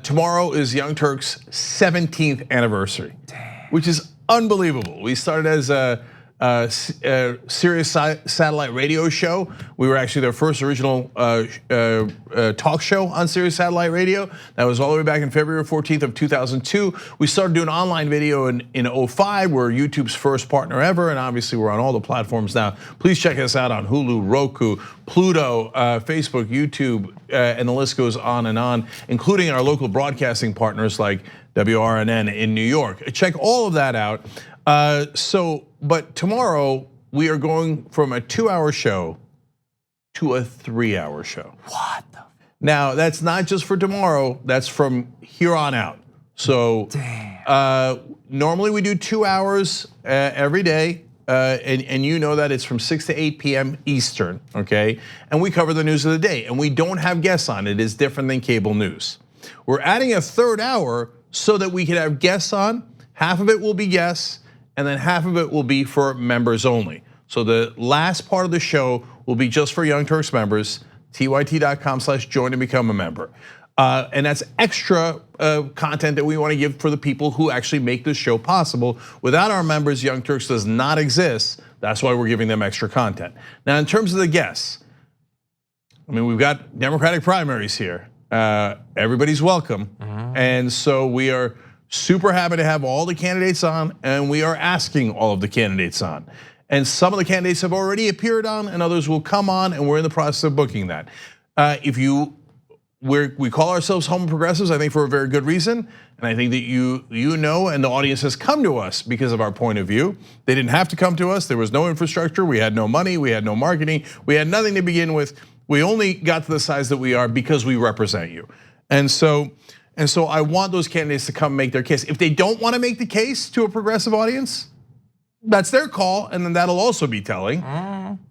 Tomorrow is Young Turk's 17th anniversary, which is unbelievable. We started as a Sirius satellite radio show. We were actually their first original talk show on Sirius satellite radio. That was all the way back in February 14th of 2002. We started doing online video in 2005. We're YouTube's first partner ever, and obviously we're on all the platforms now. Please check us out on Hulu, Roku, Pluto, Facebook, YouTube, and the list goes on, including our local broadcasting partners like WRNN in New York. Check all of that out. But tomorrow we are going from a 2-hour show to a 3-hour show. What the? Now that's not just for tomorrow, that's from here on out. So normally we do 2 hours every day. And you know that it's from 6 to 8 p.m. Eastern, okay? And we cover the news of the day, and we don't have guests on. It is different than cable news. We're adding a 3rd hour so that we can have guests on. Half of it will be guests, and then half of it will be for members only. So the last part of the show will be just for Young Turks members, tyt.com/join and become a member. And that's extra content that we want to give for the people who actually make this show possible. Without our members, Young Turks does not exist. That's why we're giving them extra content. Now, in terms of the guests, I mean, we've got Democratic primaries here. Everybody's welcome. And so we are super happy to have all the candidates on, and we are asking all of the candidates on. And some of the candidates have already appeared on, and others will come on, and we're in the process of booking that. We call ourselves Home Progressives, I think for a very good reason. And I think that you know, and the audience has come to us because of our point of view. They didn't have to come to us. There was no infrastructure. We had no money. We had no marketing. We had nothing to begin with. We only got to the size that we are because we represent you. And so I want those candidates to come make their case. If they don't want to make the case to a progressive audience, that's their call, and then that'll also be telling.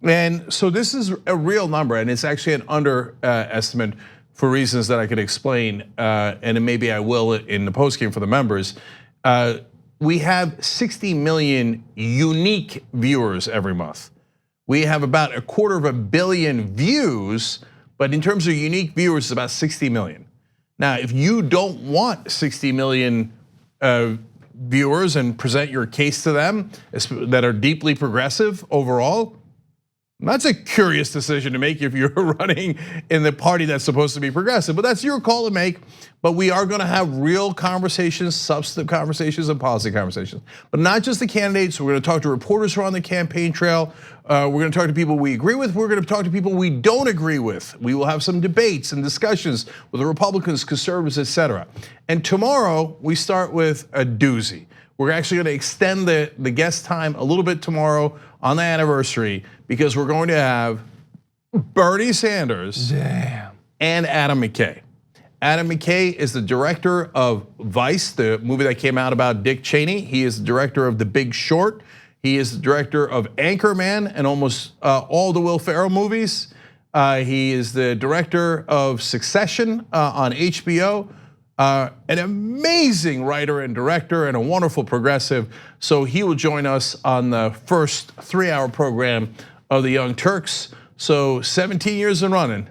And so this is a real number, and it's actually an underestimate for reasons that I could explain, and maybe I will in the postgame for the members. We have 60 million unique viewers every month. We have about 250 million views, but in terms of unique viewers, it's about 60 million. Now, if you don't want 60 million viewers and present your case to them that are deeply progressive overall, that's a curious decision to make if you're running in the party that's supposed to be progressive, but that's your call to make. But we are gonna have real conversations, substantive conversations, and policy conversations. But not just the candidates, we're gonna talk to reporters who are on the campaign trail. We're gonna talk to people we agree with, we're gonna talk to people we don't agree with. We will have some debates and discussions with the Republicans, conservatives, etc. And tomorrow, we start with a doozy. We're actually gonna extend the guest time a little bit tomorrow on the anniversary because we're going to have Bernie Sanders and Adam McKay. Adam McKay is the director of Vice, the movie that came out about Dick Cheney. He is the director of The Big Short. He is the director of Anchorman and almost all the Will Ferrell movies. He is the director of Succession on HBO. An amazing writer and director and a wonderful progressive. So he will join us on the first 3-hour program of the Young Turks. So 17 years and running,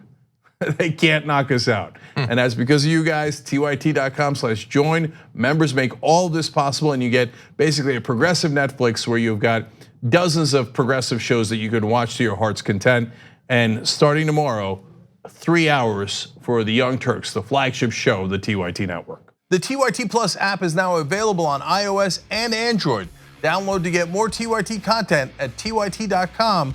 they can't knock us out. And that's because of you guys, tyt.com/join. Members make all of this possible, and you get basically a progressive Netflix where you've got dozens of progressive shows that you can watch to your heart's content. And starting tomorrow, 3 hours for the Young Turks, the flagship show of the TYT network. The TYT Plus app is now available on iOS and Android. Download to get more TYT content at tyt.com/app.